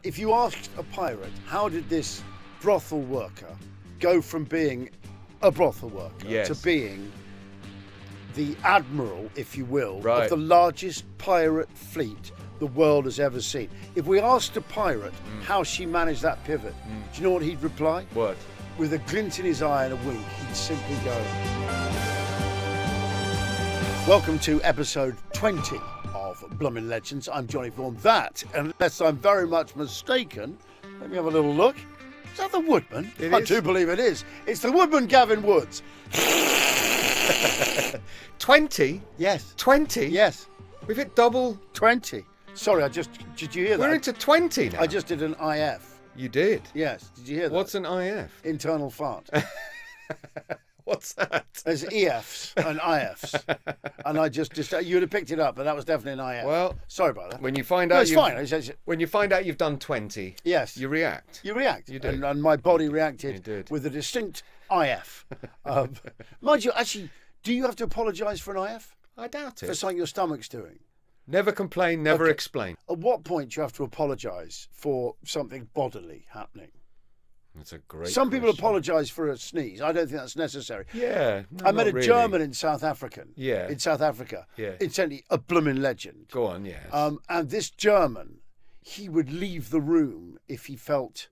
if you asked a pirate, how did this brothel worker go from being a brothel worker to being the admiral, if you will, of the largest pirate fleet the world has ever seen? If we asked a pirate how she managed that pivot, do you know what he'd reply? What? With a glint in his eye and a wink, he'd simply go, welcome to episode 20 of Bloomin Legends. I'm Johnny Vaughan. That, unless I'm very much mistaken, let me have a little look. Is that the Woodman? I do believe it is. It's the Woodman Gavin Woods. 20? Yes. 20? Yes. We've hit double. 20. Sorry, did you hear that? We're into 20 now. I just did an IF. You did? Yes. Did you hear that? What's an IF? Internal fart. What's that? There's EFs and IFs. And I just you'd have picked it up, but that was definitely an IF. Well, sorry about that. When you find out it's fine. When you find out you've done 20, yes, you react. You react. You do. And my body reacted with a distinct IF. Mind you, actually, do you have to apologise for an IF? I doubt it. For something your stomach's doing? Never complain, never explain. At what point do you have to apologise for something bodily happening? That's a great Some people question. apologise for a sneeze. I don't think that's necessary. Yeah. No, I met a really. German in South Africa. Yeah. In South Africa. Yeah. Incidentally, a Bloomin Legend. Go on, yes. And this German, he would leave the room if he felt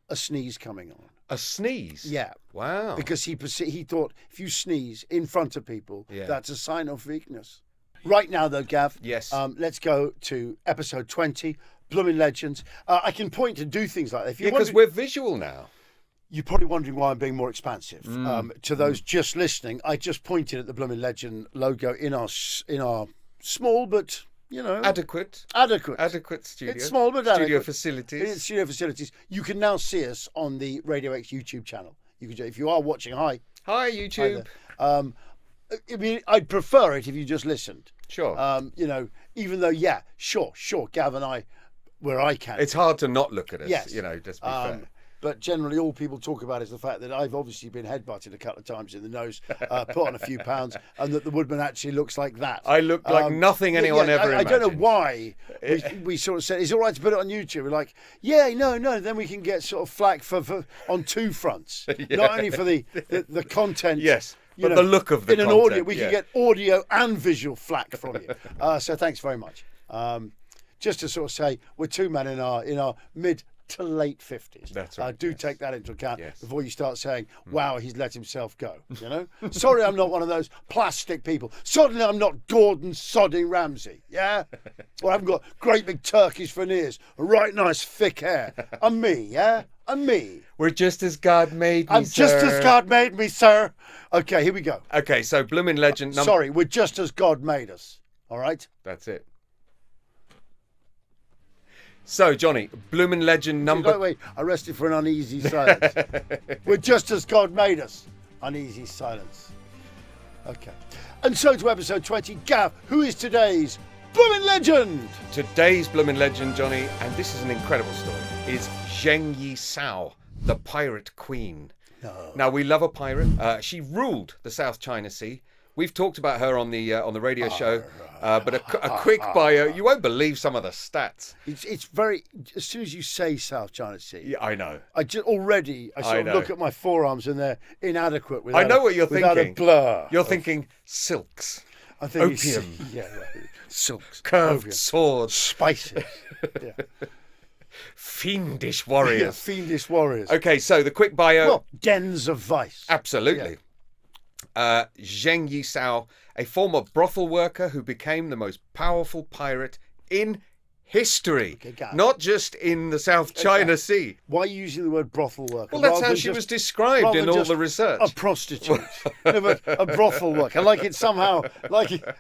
a sneeze coming on. A sneeze? Yeah. Wow. Because he thought if you sneeze in front of people, that's a sign of weakness. Right now, though, Gav. Yes. Let's go to episode 20, Bloomin Legends. I can point to do things like that. Because we're visual now. You're probably wondering why I'm being more expansive. To those just listening, I just pointed at the Bloomin Legend logo in our small but adequate studio. It's small but studio adequate. facilities. It's studio facilities. You can now see us on the Radio X YouTube channel. You can, if you are watching. Hi YouTube. I mean, I'd prefer it if you just listened. Sure. Even though, sure, Gav and I, where I can. It's hard to not look at us. Yes. Just be fair. But generally, all people talk about is the fact that I've obviously been headbutted a couple of times in the nose, put on a few pounds, and that the Woodman actually looks like that. I look like nothing anyone ever imagined. I don't know why we sort of said, it's all right to put it on YouTube. We're like, no, then we can get sort of flack for on two fronts. Not only for the content. Yes. But the look of the content. Audio, we can get audio and visual flack from you. So thanks very much. Just to sort of say, we're two men in our mid to late 50s. That's right. Do take that into account before you start saying, wow, he's let himself go. Sorry, I'm not one of those plastic people. Suddenly I'm not Gordon Sodding Ramsay. Yeah? Or I haven't got great big Turkish veneers, a right nice thick hair. I'm me, yeah? I'm me. We're just as God made me, I'm just as God made me, sir. Okay, here we go. Okay, so Bloomin Legend number... Sorry, we're just as God made us. All right? That's it. So, Johnny, Bloomin Legend number... Wait, arrested for an uneasy silence. We're just as God made us. Uneasy silence. Okay. And so to episode 20. Gav, who is today's Bloomin Legend? Today's Bloomin Legend, Johnny, and this is an incredible story, is Zheng Yi Sao, the pirate queen. No. Now, we love a pirate. She ruled the South China Sea. We've talked about her on the radio show, but a quick bio. You won't believe some of the stats. It's very. As soon as you say South China Sea, yeah, I know. I sort of look at my forearms and they're inadequate. I know what you're without thinking. A blur. You're thinking silks, I think opium, silks, curved opium, swords, spices, fiendish warriors. Yeah, fiendish warriors. Okay, so the quick bio. Well, dens of vice. Absolutely. Zheng Yi Sao, a former brothel worker who became the most powerful pirate in history, not just in the South China Sea. Why are you using the word brothel worker? Well, that's how she was described in all the research. A prostitute. No, but a brothel worker. Like it's somehow,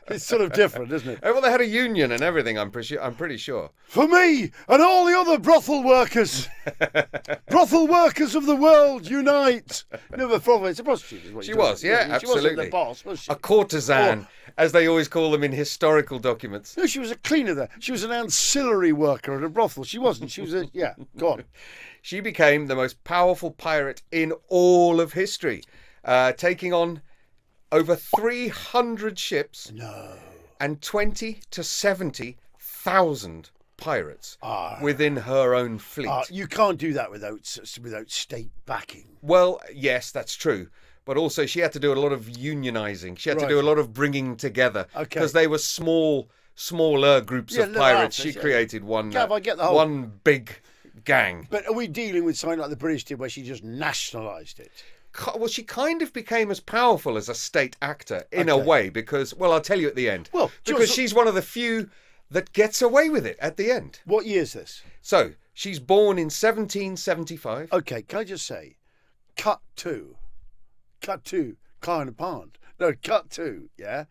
it's sort of different, isn't it? Well, they had a union and everything, I'm pretty sure. For me and all the other brothel workers. Brothel workers of the world, unite. No, but it's a prostitute. Is what She was, absolutely. She wasn't the boss, was she? A courtesan, as they always call them in historical documents. No, she was a cleaner there. She was an ancillary worker at a brothel. She wasn't. She was go on. She became the most powerful pirate in all of history, taking on over 300 ships and 20 to 70,000 pirates within her own fleet. You can't do that without state backing. Well, yes, that's true. But also she had to do a lot of unionizing. She had to do a lot of bringing together. Because they were smaller groups of pirates. She created one big gang. But are we dealing with something like the British did where she just nationalised it? Well, she kind of became as powerful as a state actor in a way because, well, I'll tell you at the end. Well, because she's one of the few that gets away with it at the end. What year is this? So, she's born in 1775. Okay, can I just say, cut to, kind of pond. No, cut to, yeah,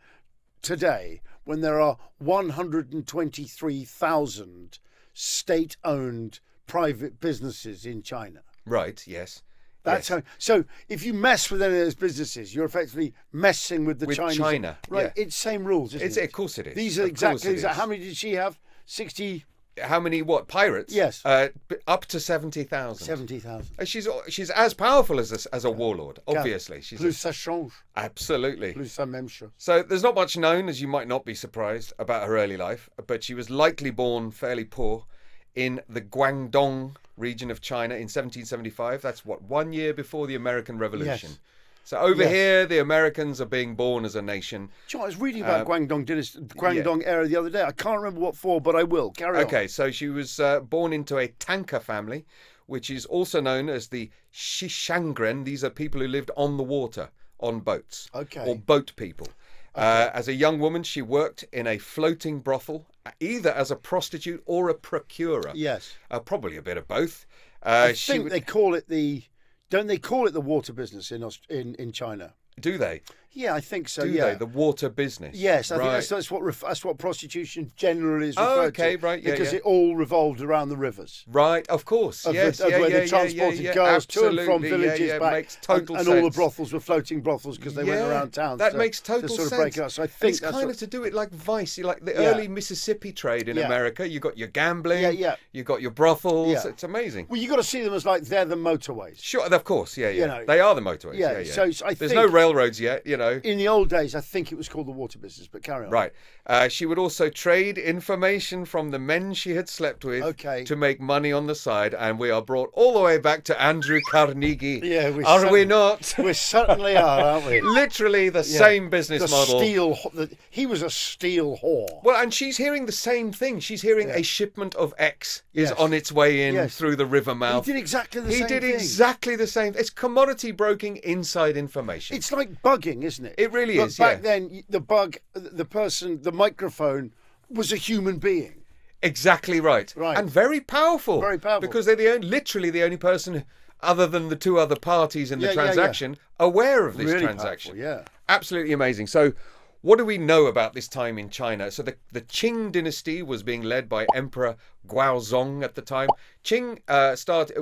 today, when there are 123,000 state-owned private businesses in China. Right, yes. That's how. So if you mess with any of those businesses, you're effectively messing with Chinese. China, right? It's same rules, isn't it? Of course it is. These are exactly. How many did she have? 60. How many? What pirates? Yes. Up to 70,000. 70,000. She's as powerful as a warlord. Obviously, she's. Plus ça change. Absolutely. Plus ça même chose. So there's not much known, as you might not be surprised, about her early life, but she was likely born fairly poor in the Guangdong region of China in 1775. That's 1 year before the American Revolution. Yes. So over here, the Americans are being born as a nation. John, I was reading about Guangdong era the other day. I can't remember what for, but I will. Carry on. Okay, so she was born into a tanker family, which is also known as the Shishangren. These are people who lived on the water, on boats. Okay. Or boat people. As a young woman, she worked in a floating brothel, either as a prostitute or a procurer. Yes. Probably a bit of both. I think they call it don't they call it the water business in China? Do they? Yeah, I think so. Do they? The water business. Yes, I think that's what prostitution generally is referred to. Right, because it all revolved around the rivers. Right, of course. Where they transported girls to and from villages back, makes total and sense. all the brothels were floating brothels because they went around town. That makes total to sort sense. Of break it up. So I think it's kind of to do it like vice, like the early Mississippi trade in America. You got your gambling, you got your brothels. Yeah. It's amazing. Well, you got to see them as like they're the motorways. Sure, of course, they are the motorways. Yeah. So I think there's no railroads yet, In the old days, I think it was called the water business, but carry on. Right. She would also trade information from the men she had slept with to make money on the side, and we are brought all the way back to Andrew Carnegie. Yeah, we not? We certainly are, aren't we? Literally the same business model. He was a steel whore. Well, and she's hearing the same thing. She's hearing a shipment of X is on its way in through the river mouth. He did exactly the same thing. He did exactly the same. It's commodity broking inside information. It's like bugging, isn't it? It really is, back then, the bug, the person, the microphone was a human being. Exactly right. And very powerful. Very powerful. Because they're literally the only person, other than the two other parties in the transaction, aware of this really transaction. Powerful, Absolutely amazing. So what do we know about this time in China? So the Qing dynasty was being led by Emperor Guozong at the time. Qing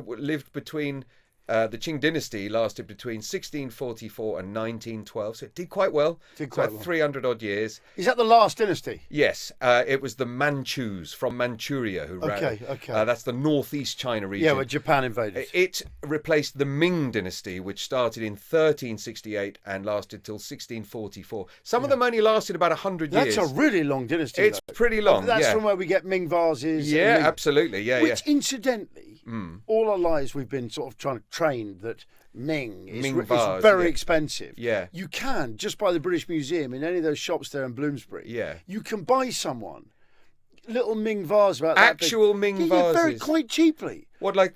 lived between... the Qing dynasty lasted between 1644 and 1912, so it did quite well. 300 odd years. Is that the last dynasty? Yes, it was the Manchus from Manchuria who ran. Okay. That's the northeast China region. Yeah, where Japan invaded. It replaced the Ming dynasty, which started in 1368 and lasted till 1644. Some of them only lasted about 100 years. That's a really long dynasty. It's pretty long. That's from where we get Ming vases. Yeah, absolutely. Yeah, which, incidentally, all our lives we've been sort of trying to train that Ming is very expensive. Yeah. You can, just by the British Museum, in any of those shops there in Bloomsbury, you can buy someone little Ming vase about that actual big. Ming vases. Quite cheaply. What, like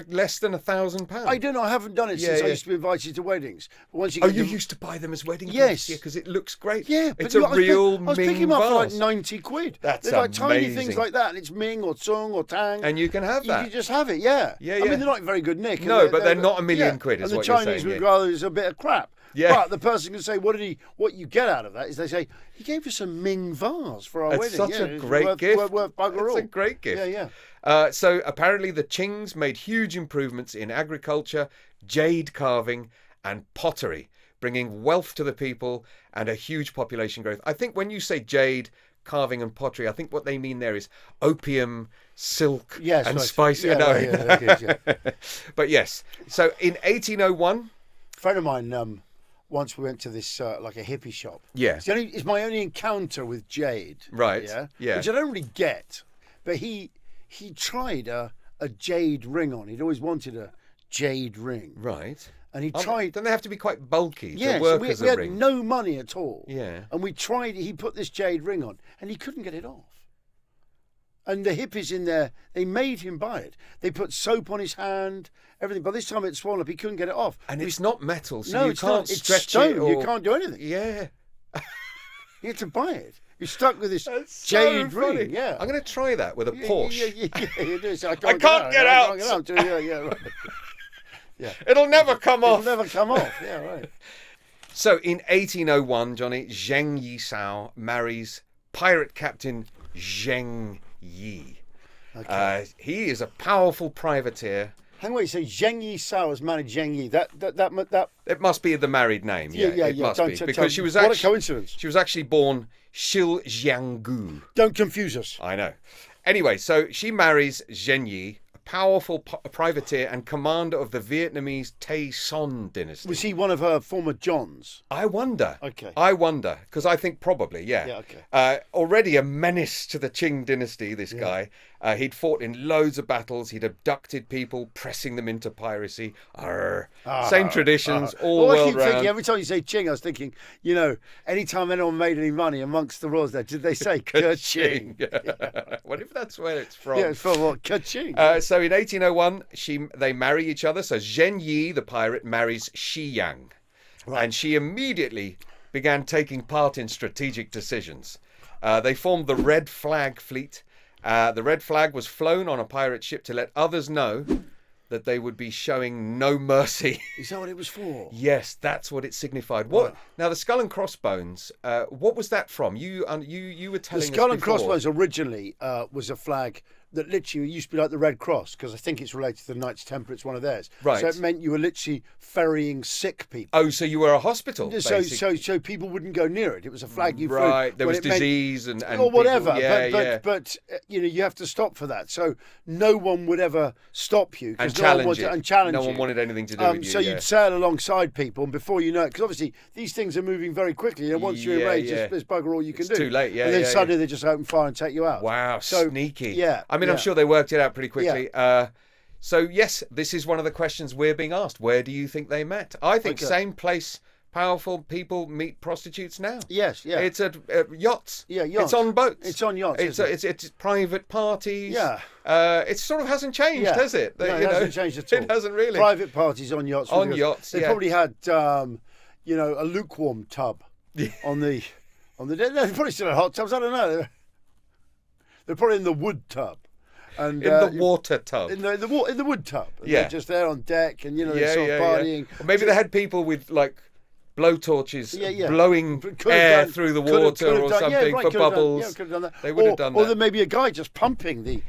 less than £1,000? I don't know. I haven't done it since I used to be invited to weddings. But once you used to buy them as wedding gifts? Yeah, because it looks great. Yeah, it's a real Ming vase. I was picking them up for like 90 quid. That's They're like tiny things like that, and it's Ming or Tsung or Tang. And you can have that. You can just have it, yeah. Yeah. I mean, they're not in very good nick. No, but they're not a million quid, is what you're saying. And the Chinese would rather it's a bit of crap. Yeah. But the person can say, what you get out of that is they say, he gave us a Ming vase for our wedding. It's such a great gift. Worth bugger all. It's a great gift. Yeah. So apparently the Qings made huge improvements in agriculture, jade carving and pottery, bringing wealth to the people and a huge population growth. I think when you say jade, carving and pottery, I think what they mean there is opium, silk and spice. But yes, so in 1801... A friend of mine, once we went to this like a hippie shop. Yeah. It's my only encounter with jade. Right. Yeah. Which I don't really get. But he tried a jade ring on. He'd always wanted a jade ring. Right. And he tried. Don't they have to be quite bulky to work as a ring? We had no money at all. Yeah. And we tried. He put this jade ring on, and he couldn't get it off. And the hippies in there, they made him buy it. They put soap on his hand, everything. By this time it's swollen up. He couldn't get it off. And it's not metal, so no, you it's can't not. It's stretch stone. it. Or... You can't do anything. Yeah. You had to buy it. You're stuck with this That's jade so funny. ring. Yeah. I'm going to try that with a Porsche. Yeah, you do. So I can't get out. Yeah, right. Yeah. It'll never come off. It'll never come off. Yeah, right. So in 1801, Johnny, Zheng Yi Sao marries pirate captain Zheng Yi. Okay. He is a powerful privateer. Hang on, you say Zheng Yi Sao has married Zheng Yi. That. It must be the married name. Yeah, it must be because she was what a coincidence. She was actually born Shil Jianggu. Don't confuse us. I know. Anyway, so she marries Zheng Yi, a powerful privateer and commander of the Vietnamese Tay Son dynasty. Was he one of her former Johns? I wonder. Okay. I wonder, because I think probably, yeah. Yeah, okay. Already a menace to the Qing dynasty, this guy. He'd fought in loads of battles. He'd abducted people, pressing them into piracy. Same traditions, all world round. Thinking, every time you say Qing, I was thinking, anytime anyone made any money amongst the royals there, did they say ka-ching? What if that's where it's from? Yeah, it's from what? Ka-ching. So in 1801, they marry each other. So Zheng Yi, the pirate, marries Shi Yang. Right. And she immediately began taking part in strategic decisions. They formed the Red Flag Fleet. The red flag was flown on a pirate ship to let others know that they would be showing no mercy. Is that what it was for? Yes, that's what it signified. What now? The skull and crossbones. What was that from? You were telling us the skull and before. crossbones originally was a flag that literally used to be like the Red Cross, because I think it's related to the Knights Templar. It's one of theirs. Right. So it meant you were literally ferrying sick people. Oh, so you were a hospital. So people wouldn't go near it. It was a flag you flew. Right. There was disease and or whatever. People, but you have to stop for that. So no one would ever stop you and challenge you. No one wanted anything to do with you. So you'd sail alongside people, and before you know it, because obviously these things are moving very quickly. Once you're enraged, there's bugger all you can do. It's too late. Yeah. And then suddenly they just open fire and take you out. Wow. So, sneaky. Yeah. I mean, I'm sure they worked it out pretty quickly. So yes, this is one of the questions we're being asked. Where do you think they met? I think same place. Powerful people meet prostitutes now. Yes, yeah. It's at yachts. Yeah, yachts. It's on boats. It's on yachts. It's private parties. Yeah. It sort of hasn't changed, has it? No, it hasn't changed at all. It hasn't really. Private parties on yachts. On yachts. They probably had, a lukewarm tub on the. They probably still had hot tubs. I don't know. They're probably in the wood tub. And, in the water tub. In the wood tub. And they're just there on deck, and they're sort of partying. Or maybe they had people with blowtorches blowing air through the water or something for bubbles. Could have done that. They would have done that. Or there may be a guy just pumping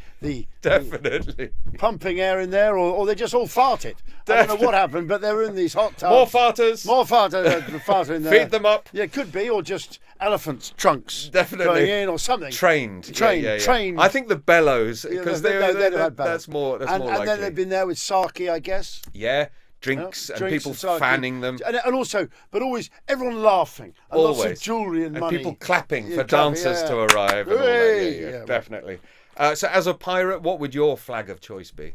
definitely pumping air in there, or they just all farted. I don't know what happened, but they were in these hot tubs. More farters farter in there. Feed them up. Yeah, it could be, or just elephants' trunks definitely going in, or something. Trained. Trained. I think the bellows, because that's more likely. And then they've been there with sake, I guess. Yeah. Drinks and people fanning them. And also, but always, everyone laughing. And always. Lots of jewellery and money. And people clapping for dancers to arrive. And all that. Definitely. So as a pirate, what would your flag of choice be?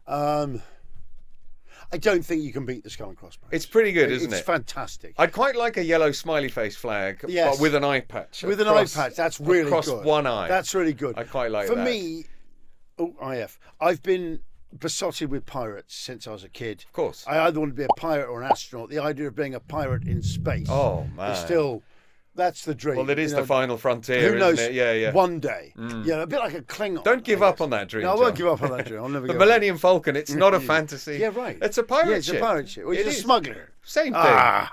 I don't think you can beat the skull and crossbones. It's pretty good, isn't it? It's fantastic. I'd quite like a yellow smiley face flag, but with an eye patch. With an eye patch, that's really good. Across one eye. That's really good. I quite like that. For me, I've been besotted with pirates since I was a kid. Of course. I either want to be a pirate or an astronaut. The idea of being a pirate in space. Oh, man. Is still... That's the dream. Well, it is the final frontier, who knows, isn't it? Yeah. One day. A bit like a Klingon. Don't give up on that dream. No, I won't give up on that dream. I'll never The Millennium Falcon, it's not a fantasy. Yeah, right. It's a pirate ship. It's a pirate ship. Well, he's a smuggler. Same thing.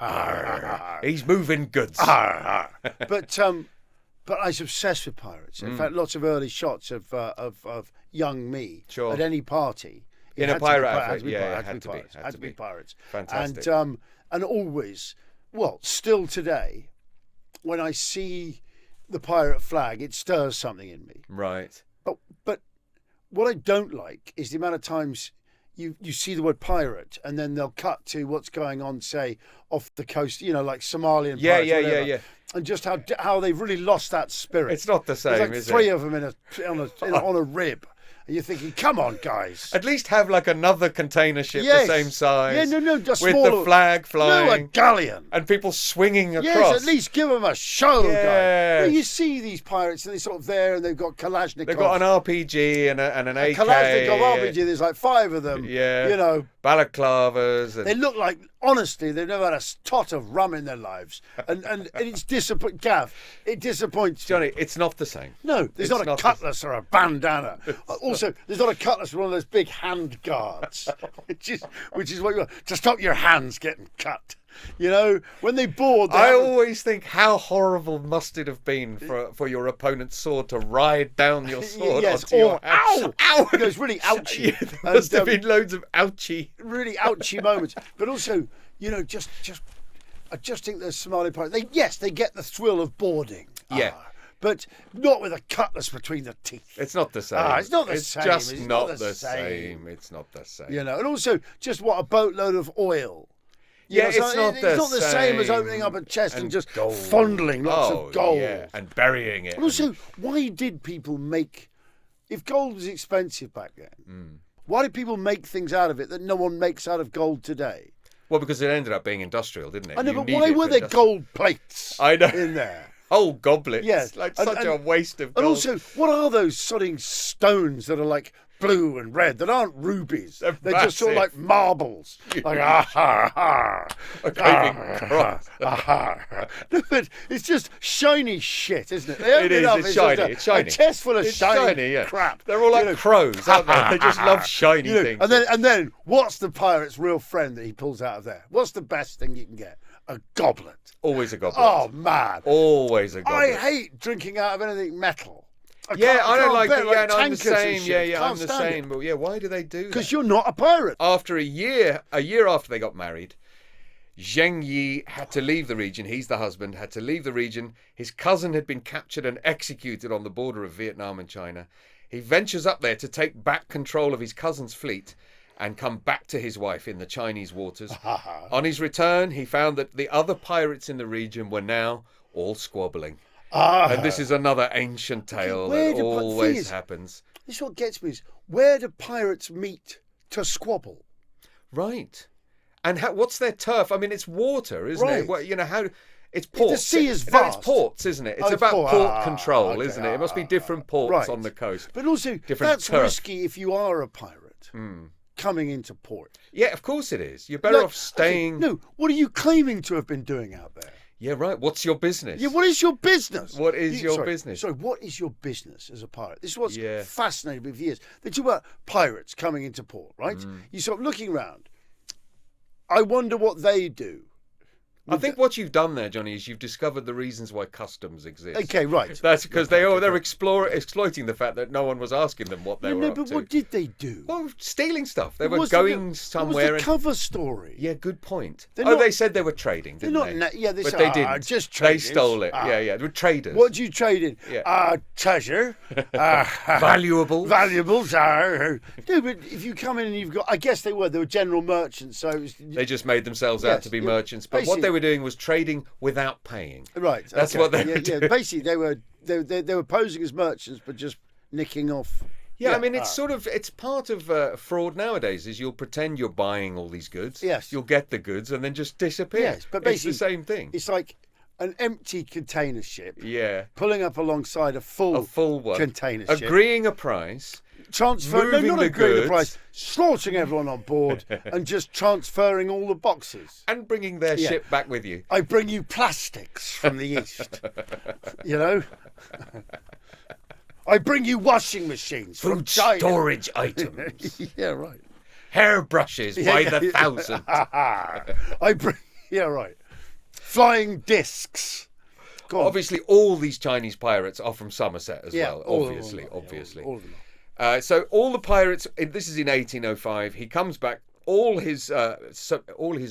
He's moving goods. But I was obsessed with pirates. In fact, lots of early shots of young me at any party. In a pirate outfit. Had to be pirates. Fantastic. And always... Well, still today, when I see the pirate flag, it stirs something in me. Right. But what I don't like is the amount of times you see the word pirate and then they'll cut to what's going on, say, off the coast, like Somalian pirates. Yeah. And just how they've really lost that spirit. It's not the same, There's is it? Three of them on a rib. And you're thinking, come on, guys. At least have like another container ship the same size. Yeah, no, just with smaller. the flag flying. No, a galleon. And people swinging across. Yes, at least give them a show, yes. guys. You see these pirates, and they're sort of there, and they've got Kalashnikov. They've got an RPG and an AK. Kalashnikov RPG, there's like 5 of them. Yeah. You know. Balaclavas. And... They look like, honestly, they've never had a tot of rum in their lives. And it's disappointing. Gav, it disappoints Johnny, me. it's not the same. No, there's not a cutlass or a bandana. Also, there's not a cutlass or one of those big hand guards, which is what you want, to stop your hands getting cut. You know, when they board... I always think, how horrible must it have been for your opponent's sword to ride down your sword onto your hand. Ow! It was really ouchy. Yeah, there must have been loads of ouchy. Really ouchy moments. But also, you know, I just think there's Somali pirates. They get the thrill of boarding. Yeah. But not with a cutlass between the teeth. It's not the same. It's not the same. It's just not the same. It's not the same. You know, and also just what a boatload of oil. Yeah, it's not the same as opening up a chest and just fondling lots of gold. Yeah, and burying it. And also, why did people make... If gold was expensive back then, why did people make things out of it that no one makes out of gold today? Well, because it ended up being industrial, didn't it? I know, but why were there gold plates in there? Whole goblets. Yes. Like such a waste of gold. And also, what are those sodding stones that are like blue and red that aren't rubies? They're just sort of like marbles. Like, No, but it's just shiny shit, isn't it? It is. It's shiny. It's shiny. A chest full of shiny crap. They're all like crows, aren't they? They just love shiny things. And then, what's the pirate's real friend that he pulls out of there? What's the best thing you can get? A goblet. Always a goblet. Oh, man. Always a goblet. I hate drinking out of anything metal. I don't like it. Yeah, I'm the same. Yeah, I'm the same. But yeah, why do they do that? Because you're not a pirate. After a year after they got married, Zheng Yi had to leave the region. He's the husband, had to leave the region. His cousin had been captured and executed on the border of Vietnam and China. He ventures up there to take back control of his cousin's fleet and come back to his wife in the Chinese waters. On his return, he found that the other pirates in the region were now all squabbling. And this is another ancient tale that always happens. This is what gets me, is where do pirates meet to squabble? Right. And what's their turf? I mean, it's water, isn't it? Well, you know, it's ports. The sea is vast. It's ports, isn't it? It's about port control, isn't it? It must be different ports on the coast. But also, that's risky if you are a pirate. Coming into port. Yeah, of course it is. You're better off staying... No, what are you claiming to have been doing out there? Yeah, right. What's your business? Yeah, what is your business? What is your business? Sorry, what is your business as a pirate? This is what's fascinating me for years. They talk about pirates coming into port, right? You start looking around. I wonder what they do. I think what you've done there, Johnny, is you've discovered the reasons why customs exist. Okay, right. That's because they're exploiting the fact that no one was asking them what they were up to. No, but what did they do? Well, stealing stuff. They were going somewhere. What was the cover story? Yeah, good point. They said they were trading, didn't they? They but said, they didn't. Just traders. They stole it. They were traders. What do you trade in? Treasure. Valuables. Valuables. No, but if you come in and you've got... I guess they were general merchants, so... They just made themselves out to be merchants. But what they were doing was trading without paying. Right. That's what they were doing. Basically, they were posing as merchants, but just nicking off. Yeah, I mean, it's part of fraud nowadays. Is you'll pretend you're buying all these goods. Yes. You'll get the goods and then just disappear. Yes, but basically it's the same thing. It's like an empty container ship. Yeah. Pulling up alongside a full one. Container ship. Agreeing a price. Agreeing the price, slaughtering everyone on board and just transferring all the boxes. And bringing their ship back with you. I bring you plastics from the east. You know? I bring you washing machines from China. Storage items. Yeah, right. Hairbrushes by the thousand. Flying discs. Obviously, all these Chinese pirates are from Somerset as well. Obviously. All of them. So all the pirates. This is in 1805. He comes back. All his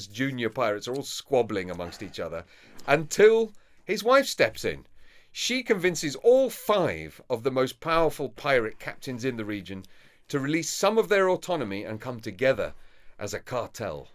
junior pirates are all squabbling amongst each other until his wife steps in. She convinces all 5 of the most powerful pirate captains in the region to release some of their autonomy and come together as a cartel,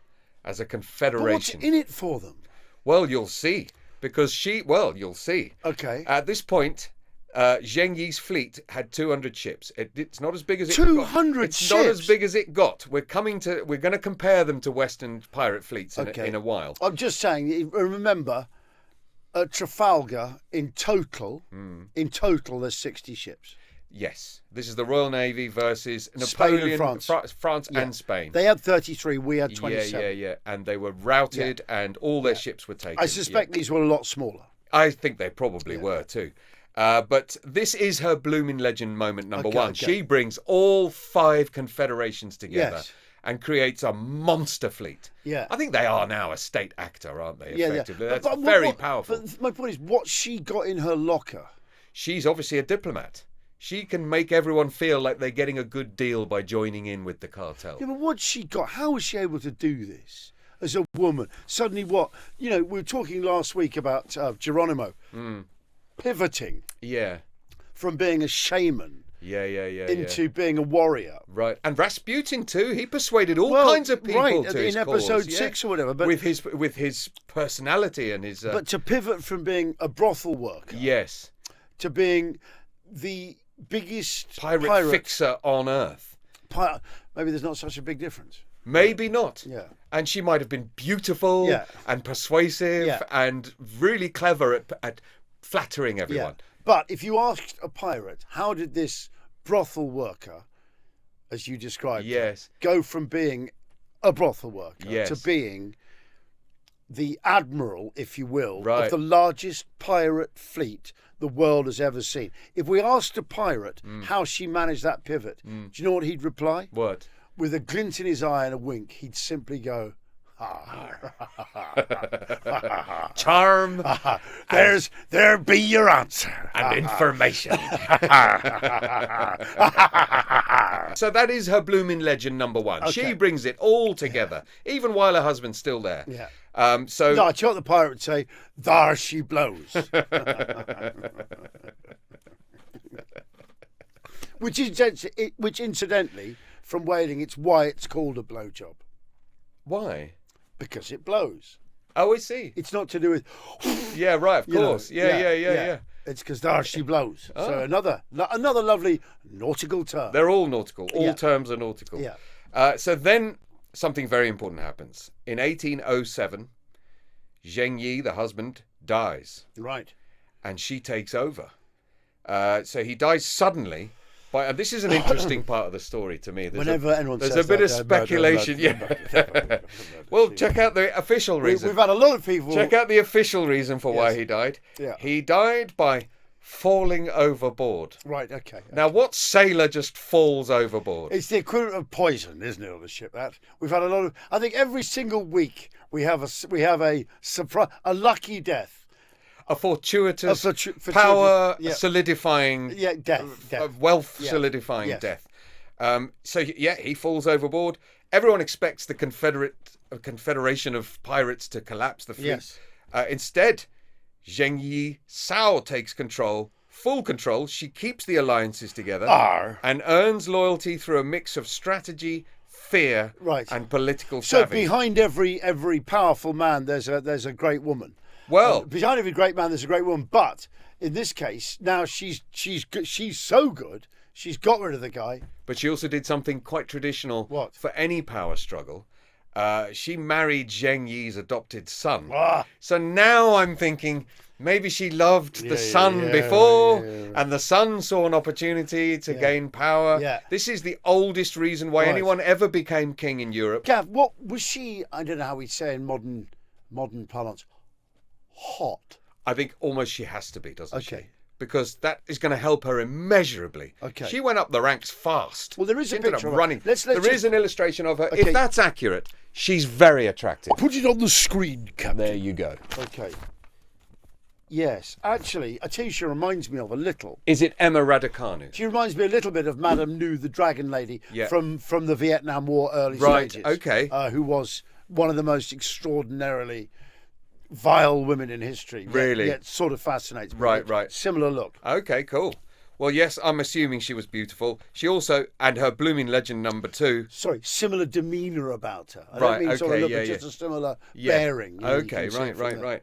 as a confederation. But what's in it for them? Well, you'll see. Because you'll see. Okay. At this point, Zheng Yi's fleet had 200 ships. It's not as big as it 200 It's ships? not as big as it got. We're going to compare them to Western pirate fleets in a while. I'm just saying, remember, at Trafalgar, in total, there's 60 ships. Yes. This is the Royal Navy versus Napoleon, France and Spain. They had 33, we had 27. Yeah. And they were routed and all their ships were taken. I suspect these were a lot smaller. I think they probably were too. But this is her Bloomin Legend moment number one. Okay. She brings all 5 confederations together and creates a monster fleet. Yeah. I think they are now a state actor, aren't they, effectively? Yeah. That's very powerful. But my point is, what she got in her locker? She's obviously a diplomat. She can make everyone feel like they're getting a good deal by joining in with the cartel. Yeah, but what she got? How was she able to do this as a woman? Suddenly what? You know, we were talking last week about Geronimo pivoting from being a shaman into being a warrior. Right. And Rasputin too. He persuaded all kinds of people to his in episode 6 or whatever. But with his personality and his... But to pivot from being a brothel worker... Yes. To being the biggest pirate fixer on Earth. Maybe there's not such a big difference. Maybe not. Yeah. And she might have been beautiful and persuasive and really clever at flattering everyone. Yeah. But if you asked a pirate, how did this brothel worker, as you described, go from being a brothel worker to being the admiral, if you will, of the largest pirate fleet the world has ever seen? If we asked a pirate how she managed that pivot, do you know what he'd reply? What? With a glint in his eye and a wink, he'd simply go, charm. There be your answer. And information. So that is her Bloomin Legend number one. Okay. She brings it all together, even while her husband's still there. Yeah. No, I thought the pirate would say, "There she blows," which incidentally, from whaling, it's why it's called a blowjob. Why? Because it blows. Oh, I see. It's not to do with. Yeah, right. Of course. Yeah. It's because there she blows. Oh. So another lovely nautical term. They're all nautical. All terms are nautical. Yeah. So then something very important happens. In 1807, Zheng Yi, the husband, dies. Right. And she takes over. So he dies suddenly. This is an interesting part of the story to me. There's a bit of speculation. Well, check out the official reason. We've had a lot of people. Check out the official reason for why he died. Yeah. He died by falling overboard. Right. Okay. Now, what sailor just falls overboard? It's the equivalent of poison, isn't it, on the ship? That we've had a lot of. I think every single week we have a surprise, a lucky death. A fortuitous power solidifying death. Wealth solidifying death. So he falls overboard. Everyone expects the confederation of pirates to collapse the fleet. Yes. Instead, Zheng Yi Sao takes full control. She keeps the alliances together and earns loyalty through a mix of strategy, fear, and political savvy. So behind every powerful man, there's a great woman. Well, behind every great man, there's a great woman. But in this case, now she's so good, she's got rid of the guy. But she also did something quite traditional for any power struggle. She married Zheng Yi's adopted son. So now I'm thinking maybe she loved the son before, and the son saw an opportunity to gain power. Yeah. This is the oldest reason why anyone ever became king in Europe. Gav, what was she? I don't know how we'd say in modern parlance. Hot. I think almost she has to be, doesn't she? Because that is going to help her immeasurably. Okay. She went up the ranks fast. Well, there is a picture of her. Running. There is an illustration of her. Okay. If that's accurate, she's very attractive. Put it on the screen, Captain. There you go. Okay. Yes, actually, I tell you, she reminds me of a little. Is it Emma Raducanu? She reminds me a little bit of Madame Nu, the Dragon Lady, from the Vietnam War early stages. Right. Okay. Who was one of the most extraordinarily vile women in history. Really? Yet sort of fascinates me. Right. Similar look. Okay, cool. Well, yes, I'm assuming she was beautiful. She also, and her Bloomin Legend number 2. Sorry, similar demeanour about her. I don't mean sort of look, but just a similar bearing. Okay, right.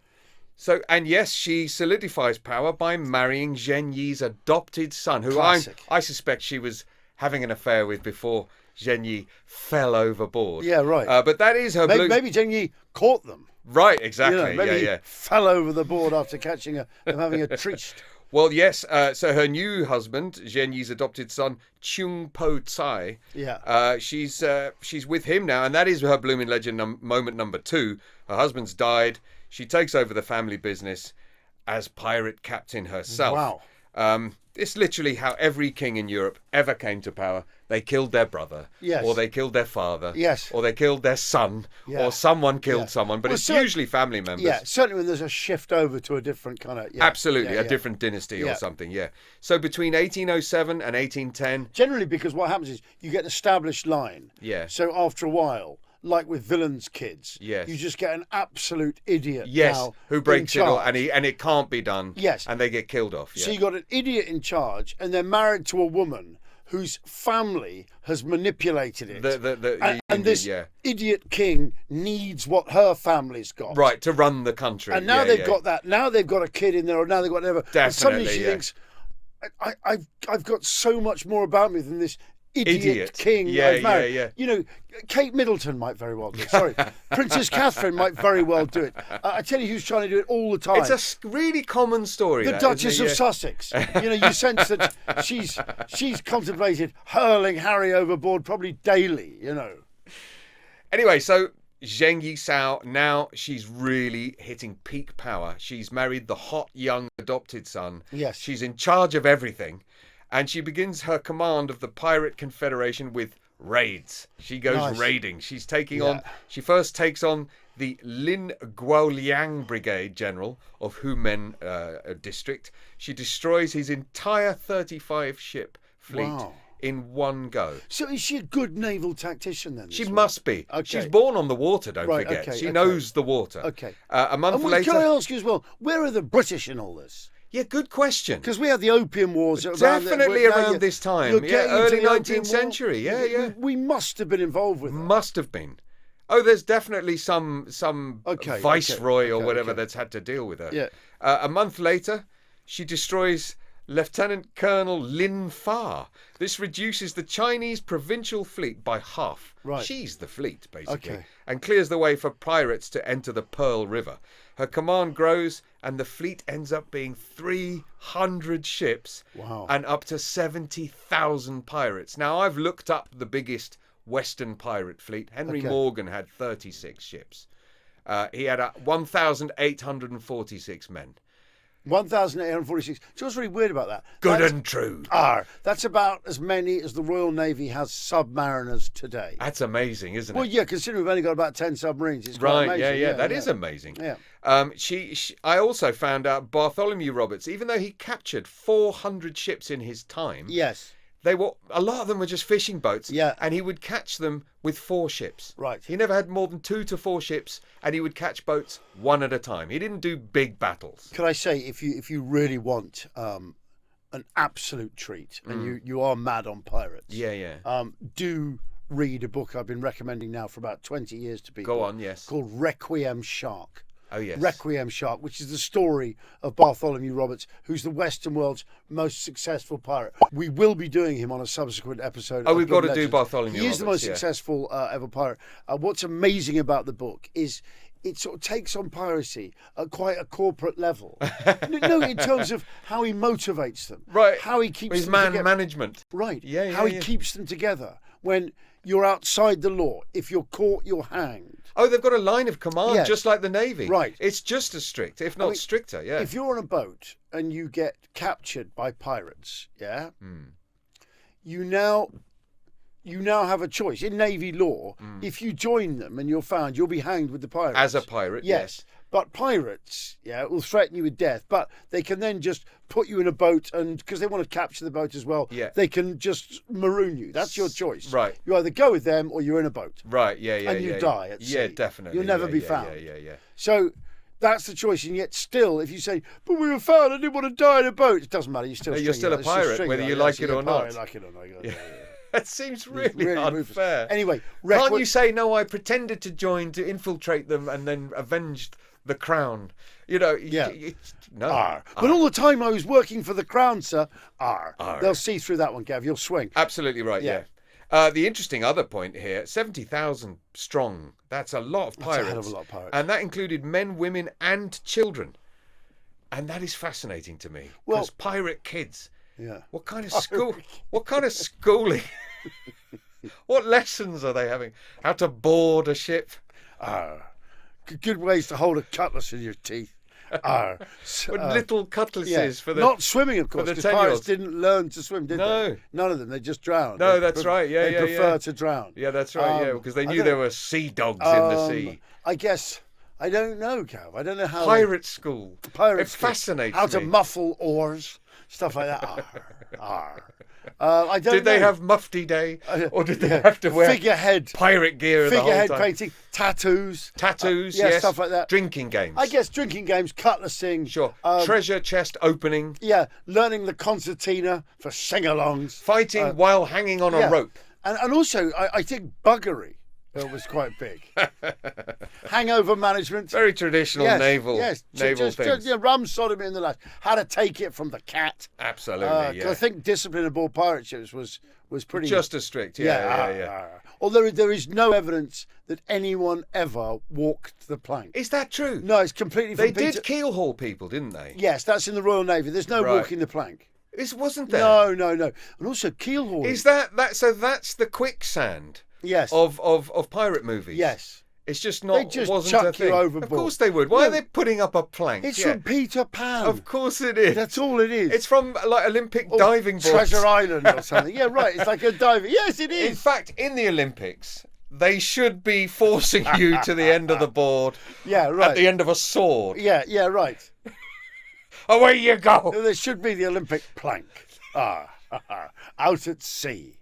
So, and yes, she solidifies power by marrying Zheng Yi's adopted son, who I suspect she was having an affair with before Zheng Yi fell overboard. Yeah, right. But that is her maybe Zheng Yi caught them. Right, exactly. You know, maybe he fell over the board after catching them having a tryst. Well, yes. So her new husband, Zheng Yi's adopted son, Chung Po Tsai. Yeah. She's with him now, and that is her Bloomin Legend moment number 2. Her husband's died. She takes over the family business as pirate captain herself. Wow. It's literally how every king in Europe ever came to power. They killed their brother, or they killed their father, or they killed their son, or someone killed someone. But it's usually family members. Yeah, certainly when there's a shift over to a different kind of... Absolutely, a different dynasty or something, So between 1807 and 1810... Generally, because what happens is you get an established line. Yeah. So after a while... Like with villains' kids, you just get an absolute idiot. Now who breaks it all, and it can't be done. Yes, and they get killed off. Yeah. So you got an idiot in charge, and they're married to a woman whose family has manipulated it. And this idiot king needs what her family's got, right, to run the country. And now they've got that. Now they've got a kid in there, or now they've got whatever. Definitely, and suddenly she thinks, I've got so much more about me than this. Idiot king I've married. You know, Kate Middleton might very well do it. Sorry, Princess Catherine might very well do it. I tell you who's trying to do it all the time. It's a really common story. The Duchess of Sussex. You know, you sense that she's contemplated hurling Harry overboard probably daily. You know. Anyway, so Zheng Yi Sao, now she's really hitting peak power. She's married the hot young adopted son. Yes. She's in charge of everything. And she begins her command of the Pirate Confederation with raids. She goes raiding. She's taking on... She first takes on the Lin Guoliang Brigade General of Woodman district. She destroys his entire 35-ship fleet in one go. So is she a good naval tactician then? She must be. Okay. She's born on the water, don't forget. Okay, she knows the water. Okay. A month later... Can I ask you as well, where are the British in all this? Yeah, good question. Because we had the Opium Wars. Definitely around this time. Yeah, early 19th century. Yeah. We must have been involved with that. Must have been. Oh, there's definitely some viceroy or whatever that's had to deal with her. Yeah. A month later, she destroys Lieutenant Colonel Lin Fa. This reduces the Chinese provincial fleet by half. Right. She's the fleet, basically. And clears the way for pirates to enter the Pearl River. Her command grows, and the fleet ends up being 300 ships and up to 70,000 pirates. Now, I've looked up the biggest Western pirate fleet. Henry Morgan had 36 ships. He had 1,846 men. 1,846. So what's really weird about that? And true. That's about as many as the Royal Navy has submariners today. That's amazing, isn't it? Well, yeah, considering we've only got about 10 submarines. It's quite amazing. That is amazing. Yeah. I also found out Bartholomew Roberts, even though he captured 400 ships in his time. Yes. A lot of them were just fishing boats. Yeah. And he would catch them with 4 ships. Right. He never had more than 2 to 4 ships, and he would catch boats one at a time. He didn't do big battles. Can I say, if you really want an absolute treat, and you are mad on pirates, do read a book I've been recommending now for about 20 years to people. Go on, yes. Called Requiem Shark. Oh, yes. Requiem Shark, which is the story of Bartholomew Roberts, who's the Western world's most successful pirate. We will be doing him on a subsequent episode. Oh, we've got to do Bartholomew Roberts. He is the most successful ever pirate. What's amazing about the book is it sort of takes on piracy at quite a corporate level. No, in terms of how he motivates them. Right. How he keeps his them together. management. Right. Yeah, how he keeps them together. When you're outside the law, if you're caught, you're hanged. Oh, they've got a line of command, just like the Navy. Right. It's just as strict, if not stricter, yeah. If you're on a boat and you get captured by pirates, you now have a choice. In Navy law, if you join them and you're found, you'll be hanged with the pirates. As a pirate, yes. But pirates, will threaten you with death, but they can then just put you in a boat, and because they want to capture the boat as well, they can just maroon you. That's your choice. Right. You either go with them or you're in a boat. Right, and you die at sea. Yeah, definitely. You'll never be found. Yeah. So that's the choice, and yet still, if you say, but we were found, I didn't want to die in a boat, it doesn't matter, you're still a pirate, whether you like it or not. Like it or not. That seems really unfair. Anyway, can't you say, no, I pretended to join to infiltrate them and then avenged the crown. You know, no. Arr. But all the time I was working for the crown, sir. Arr. They'll see through that one, Gav. You'll swing. Absolutely right, yeah. The interesting other point here, 70,000 strong. That's a lot of pirates. That's a hell of a lot of pirates. And that included men, women, and children. And that is fascinating to me. Because pirate kids. Yeah. What kind of school? What kind of schooling? What lessons are they having? How to board a ship? Good ways to hold a cutlass in your teeth. Little cutlasses for the not swimming, of course, because pirates didn't learn to swim, did they? None of them. They just drowned. No, that's right. They prefer to drown. Yeah, that's right. Because they knew there were sea dogs in the sea. I guess I don't know, Gav. I don't know how. Pirate school. Pirate school. Fascinates how to muffle oars, stuff like that. I don't Did they have mufti day, or did they have to wear figurehead pirate gear the whole time? Painting, tattoos, yes, stuff like that. Drinking games. I guess drinking games, cutlassing. Sure. Treasure chest opening. Yeah, learning the concertina for sing-alongs. Fighting while hanging on a rope. And also, I think buggery was quite big. Hangover management. Very traditional naval things. Rum, sodomy and the like. How to take it from the cat. Absolutely, I think discipline aboard pirate ships was pretty... Just as strict, Although there is no evidence that anyone ever walked the plank. Is that true? No, it's completely... They did keel haul people, didn't they? Yes, that's in the Royal Navy. There's no walking the plank. Wasn't there? No. And also keel hauling. Is that... So that's the quicksand... Yes. Of pirate movies. Yes. It's just not. They just wasn't chuck a thing. you overboard. Of course they would. Why are they putting up a plank? It's from Peter Pan. Of course it is. That's all it is. It's from like Olympic diving boards. Treasure Island or something. Yeah, right. It's like a diving. Yes, it is. In fact, in the Olympics, they should be forcing you to the end of the board. Yeah, right. At the end of a sword. Yeah, right. Away you go. There should be the Olympic plank. Out at sea.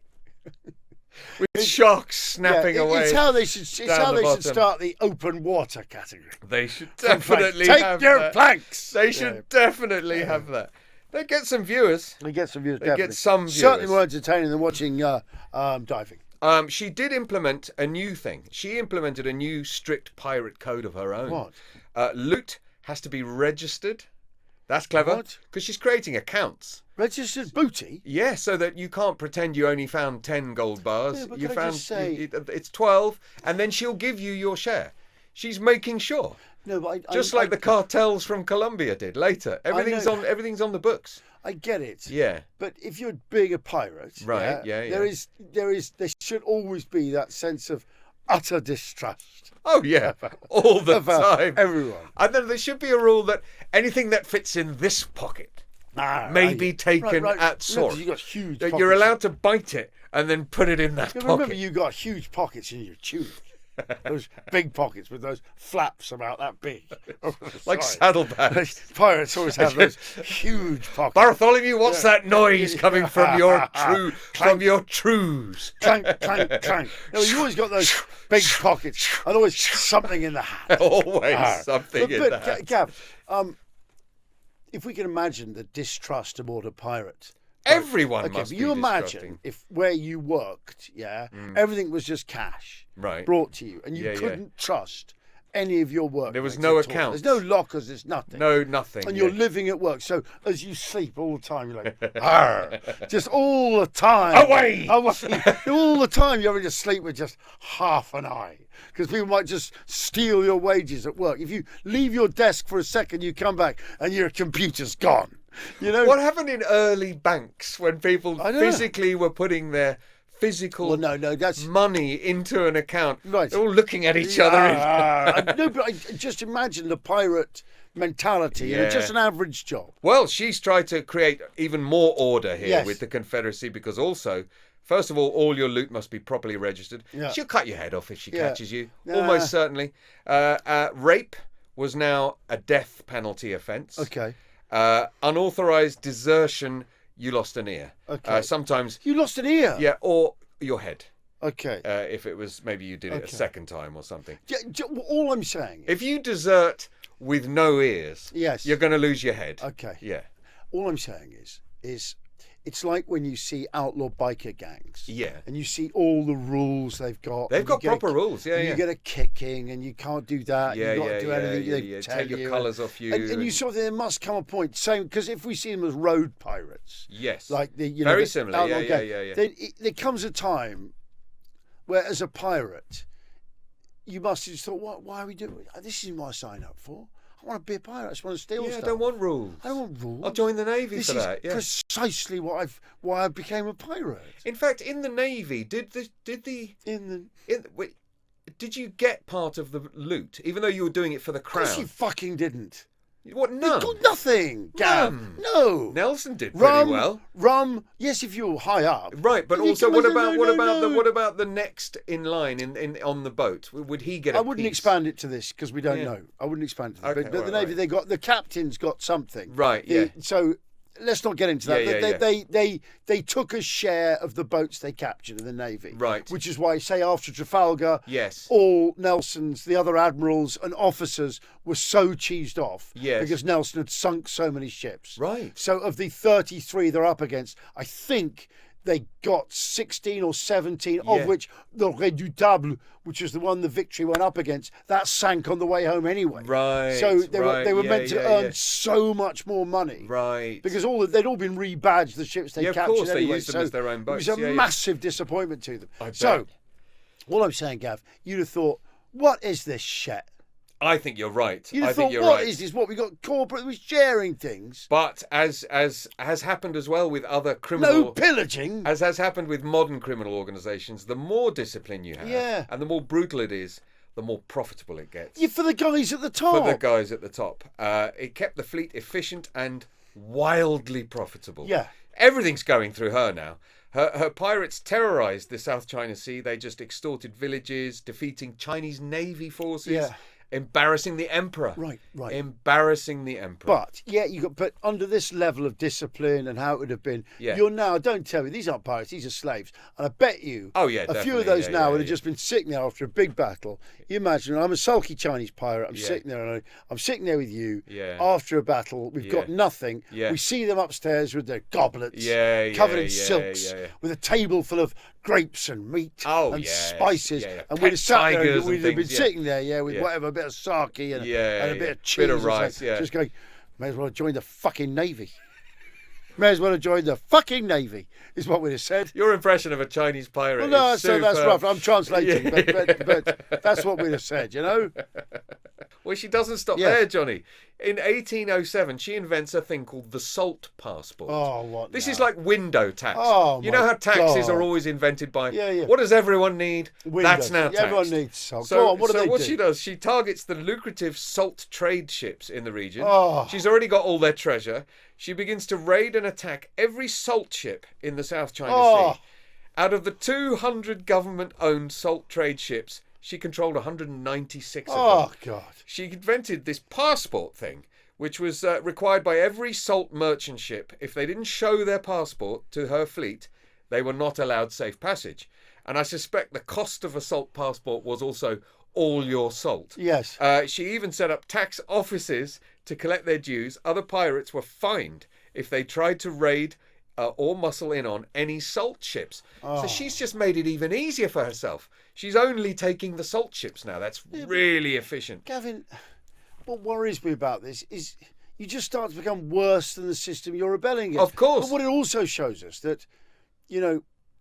With sharks snapping away. It's how they should start the open water category. They should definitely have your that. planks. They should definitely have that. They get some viewers. They get some viewers. Certainly more entertaining than watching diving. She did implement a new thing. She implemented a new strict pirate code of her own. What? Loot has to be registered. That's clever. Because she's creating accounts. Registered booty? Yeah, so that you can't pretend you only found 10 gold bars. Yeah, but you can found I just say... it's 12, and then she'll give you your share. She's making sure. No, but just like the cartels from Colombia did later. Everything's on the books. I get it. Yeah. But if you're being a pirate, right? There should always be that sense of utter distrust. Oh yeah, all the time. Everyone. And then there should be a rule that anything that fits in this pocket may be taken at source. You got huge. You're allowed to bite it and then put it in that pocket. Remember, you got huge pockets in your tunic. Those big pockets with those flaps about that big. Like saddlebags. Pirates always have those huge pockets. Bartholomew, what's that noise coming from your trews? Clank, clank, clank. No, you always got those big pockets and always something in the hat. Always something in the hat. Gav, if we can imagine the distrust aboard a pirate. Everyone must be you imagine if where you worked, everything was just cash brought to you, and you couldn't trust any of your work. There was no accounts. There's no lockers. There's nothing. No, nothing. And you're living at work. So as you sleep all the time, you're like, arr, just all the time. Away! All the time you're having to sleep with just half an eye. Because people might just steal your wages at work. If you leave your desk for a second, you come back and your computer's gone. You know what happened in early banks when people physically were putting their physical that's money into an account? Right. They're all looking at each other. No, but I just imagine the pirate mentality and just an average job. Well, she's tried to create even more order here with the Confederacy because also, first of all your loot must be properly registered. Yeah. She'll cut your head off if she catches you, almost certainly. Rape was now a death penalty offence. Okay. Unauthorized desertion, you lost an ear. Okay. Sometimes you lost an ear. Yeah, or your head. Okay. If it was maybe you did it a second time or something. All I'm saying. If you desert with no ears, you're going to lose your head. Okay. Yeah. All I'm saying is it's like when you see outlaw biker gangs. Yeah. And you see all the rules they've got. They've got proper rules, yeah. You get a kicking and you can't do that. Yeah, You've got to do anything they tell take you. your colours off you. And you sort of, there must come a point, same, because if we see them as road pirates. Yes. Like very similar, yeah. Then there comes a time where, as a pirate, you must have just thought, why are we doing it? This isn't what I signed up for. I want to be a pirate. I just want to steal stuff. I don't want rules. I don't want rules. I'll join the Navy for that. This is precisely why I became a pirate. In fact, in the Navy, did you get part of the loot, even though you were doing it for the crown? Of course you fucking didn't. What? None. You got nothing, Gav. No. Nelson did pretty well. Rum. Yes, if you're high up. Right, but also, what about the next in line on the boat? Would he get? I wouldn't expand it to this because we don't know. I wouldn't expand it to this. But the Navy, they got the captain's got something. Right. So let's not get into that. They took a share of the boats they captured in the Navy. Right. Which is why, say, after Trafalgar, yes, all Nelson's, the other admirals and officers were so cheesed off. Yes. Because Nelson had sunk so many ships. Right. So of the 33 they're up against, I think they got 16 or 17, of which the Redoutable, which is the one the Victory went up against, that sank on the way home anyway. Right. So they were meant to earn so much more money. Right. Because they'd all been rebadged, the ships they captured. Of course, anyway. they used them as their own boats. It was a massive disappointment to them. I bet. So, all I'm saying, Gav, you'd have thought, what is this shit? I think you're right. You'd have thought, what is this? What, we got corporate, we're sharing things. But as has happened as well with other criminal... No pillaging. As has happened with modern criminal organisations, the more discipline you have, and the more brutal it is, the more profitable it gets. Yeah, for the guys at the top. For the guys at the top. It kept the fleet efficient and wildly profitable. Yeah. Everything's going through her now. Her pirates terrorised the South China Sea. They just extorted villages, defeating Chinese Navy forces. Yeah. Embarrassing the emperor. Right. Embarrassing the emperor. But under this level of discipline and how it would have been, you're now, don't tell me, these aren't pirates, these are slaves. And I bet you, a few of those now would have just been sitting there after a big battle. You imagine, I'm a sulky Chinese pirate, I'm sitting there, and I'm sitting there with you after a battle, we've got nothing. We see them upstairs with their goblets, covered in silks, with a table full of grapes and meat and spices, and we'd have sat there and we'd have been sitting there, with whatever, a bit of sake and a bit of cheese, bit of rice, just going, may as well have joined the fucking Navy. May as well have joined the fucking Navy, is what we'd have said. Your impression of a Chinese pirate is so that's rough. I'm translating, but that's what we'd have said, you know? Well, she doesn't stop there, Johnny. In 1807, she invents a thing called the salt passport. Oh, what? This is like window tax. Oh, you know how taxes are always invented by... What does everyone need? Windows. That's now taxed. Everyone needs salt. So, go on, what do they do? What she does, she targets the lucrative salt trade ships in the region. Oh. She's already got all their treasure. She begins to raid and attack every salt ship in the South China Sea. Out of the 200 government-owned salt trade ships, she controlled 196 of them. Oh, God. She invented this passport thing, which was required by every salt merchant ship. If they didn't show their passport to her fleet, they were not allowed safe passage. And I suspect the cost of a salt passport was also all your salt. Yes. She even set up tax offices to collect their dues. Other pirates were fined if they tried to raid or muscle in on any salt ships. So she's just made it even easier for herself. She's only taking the salt ships now. That's really efficient. Gavin, what worries me about this is you just start to become worse than the system you're rebelling against. Of course. But what it also shows us that,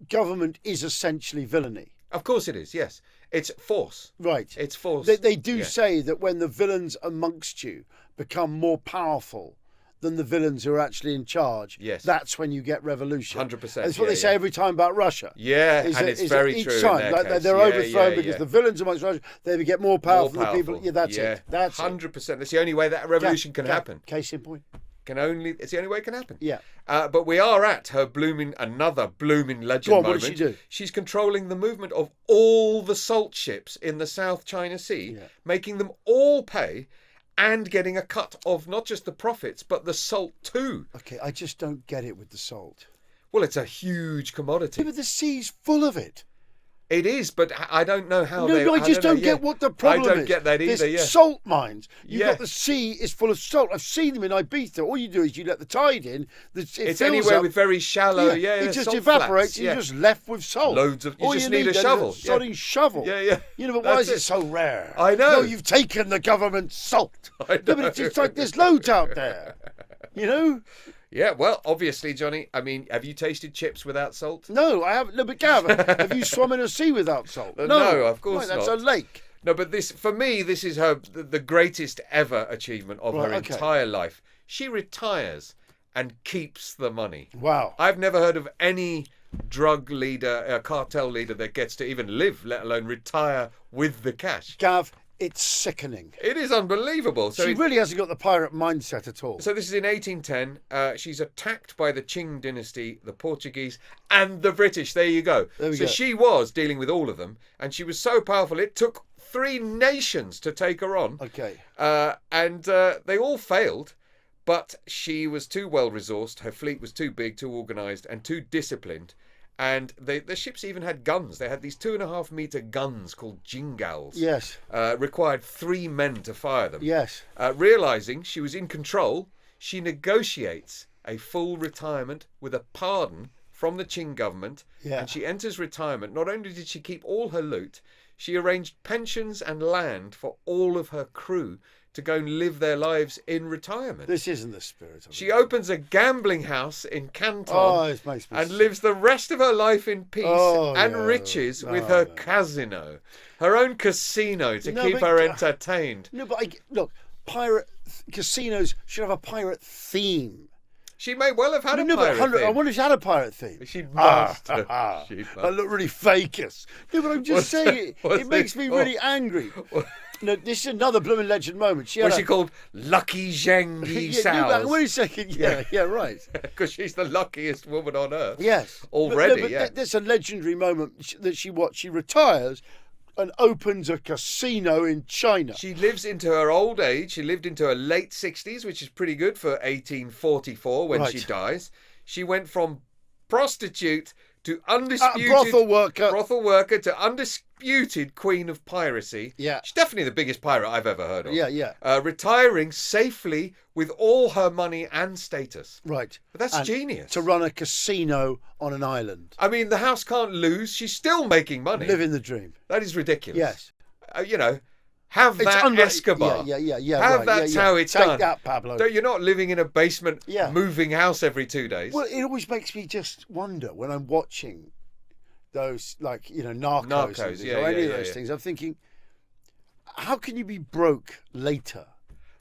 government is essentially villainy. Of course it is, yes. It's force. Right. It's force. They do say that when the villains amongst you become more powerful than the villains who are actually in charge, that's when you get revolution. 100%. That's what they say every time about Russia. Yeah, and it's very true. Each time, they're overthrown because the villains amongst Russia, they get more powerful than the people. Yeah, that's it. That's 100%. That's the only way that revolution can happen. Case in point. It's the only way it can happen. Yeah. But we are at her another Bloomin Legend moment. What does she do? She's controlling the movement of all the salt ships in the South China Sea, making them all pay and getting a cut of not just the profits, but the salt too. Okay, I just don't get it with the salt. Well, it's a huge commodity. Yeah, but the sea's full of it. It is, but I don't know how No, I just don't get what the problem is. I don't get that either, There's salt mines. You've got the sea is full of salt. I've seen them in Ibiza. All you do is you let the tide in. It's anywhere with very shallow, it just evaporates. You're just left with salt. Loads of. You just need a shovel. Sodding shovel. Yeah. You know, but why is it so rare? I know. No, you've taken the government's salt. I know. No, but it's like there's loads out there. You know. Yeah, well, obviously, Johnny. I mean, have you tasted chips without salt? No, I haven't. No, but Gav, have you swum in a sea without salt? No, of course not. That's a lake. No, but for me, this is the greatest ever achievement of her entire life. She retires and keeps the money. Wow. I've never heard of any drug leader, cartel leader that gets to even live, let alone retire with the cash. Gav, it's sickening. It is unbelievable. So she really hasn't got the pirate mindset at all. So this is in 1810. She's attacked by the Qing dynasty, the Portuguese, and the British. There you go. She was dealing with all of them, and she was so powerful it took 3 nations to take her on. Okay. And they all failed, but she was too well-resourced. Her fleet was too big, too organised, and too disciplined. And the ships even had guns. They had these 2.5-metre guns called jingals. Yes. Required 3 men to fire them. Yes. Realising she was in control, she negotiates a full retirement with a pardon from the Qing government. Yeah. And she enters retirement. Not only did she keep all her loot, she arranged pensions and land for all of her crew to go and live their lives in retirement. This isn't the spirit of it. She opens a gambling house in Canton and sick. lives the rest of her life in peace and riches with her casino. Her own casino to keep her entertained. No, but look, pirate casinos should have a pirate theme. She may well have had a pirate theme. I wonder if she had a pirate theme. She must. I look really fakest. No, but I'm just saying, it makes me really angry. No, this is another Bloomin Legend moment. Was she called Lucky Zheng Yi Sao? Wait a second. Yeah, right. Because she's the luckiest woman on earth. Yes. Already, but there's a legendary moment that she retires and opens a casino in China. She lives into her old age. She lived into her late 60s, which is pretty good for 1844 when she dies. She went from prostitute to undisputed brothel worker to undisputed queen of piracy. Yeah. She's definitely the biggest pirate I've ever heard of. Yeah. Retiring safely with all her money and status. Right. But that's genius. To run a casino on an island. I mean, the house can't lose. She's still making money. Living the dream. That is ridiculous. Yes. Have that Escobar. Yeah. That's how it's done. Take that, Pablo. You're not living in a basement, moving house every 2 days. Well, it always makes me just wonder when I'm watching those, Narcos or any of those things. I'm thinking, how can you be broke later?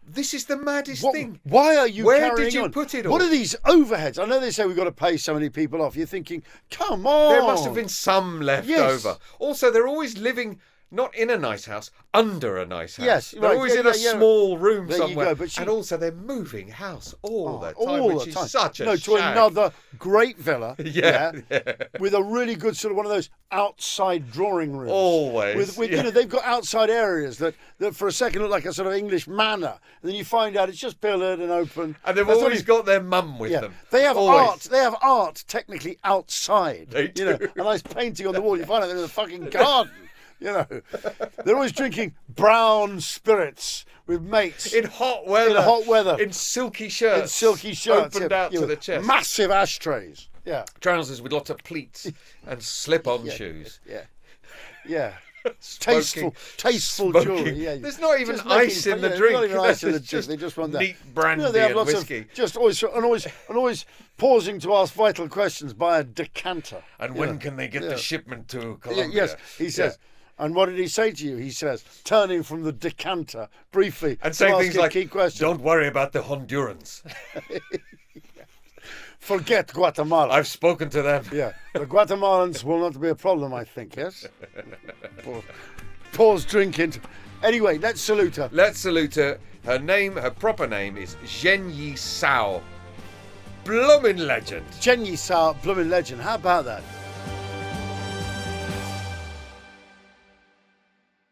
This is the maddest thing. Why are you carrying on? Where did you put it all? What are these overheads? I know they say we've got to pay so many people off. You're thinking, come on. There must have been some left over. Also, they're always living not in a nice house, under a nice house. Yes, they're always in a small room there somewhere. You go, and also they're moving house all the time, all which the is time. such a to shag. Another great villa. Yeah. With a really good sort of one of those outside drawing rooms. Always. With they've got outside areas that for a second look like a sort of English manor, and then you find out it's just pillared and open. And they've always got their mum with them. They have always. art. They have art technically outside. They do. A nice painting on the wall. You find out they're in the fucking garden. They're always drinking brown spirits with mates in hot weather. In silky shirts. Opened out to the chest. Massive ashtrays. Yeah. Trousers with lots of pleats and slip-on shoes. Yeah. Tasteful jewelry. Yeah. There's not even ice in the drink. Not even ice in the drink. They just run that. Neat brandy they have and lots whiskey. Of just always pausing to ask vital questions by a decanter. And when can they get the shipment to Colombia? Yes, he says. And what did he say to you? He says, turning from the decanter briefly and saying things like, key questions. Don't worry about the Hondurans. Forget Guatemala. I've spoken to them. Yeah. The Guatemalans will not be a problem, I think, yes? Pause drinking. Anyway, let's salute her. Her proper name is Zheng Yi Sao. Bloomin Legend. Zheng Yi Sao, Bloomin Legend. How about that?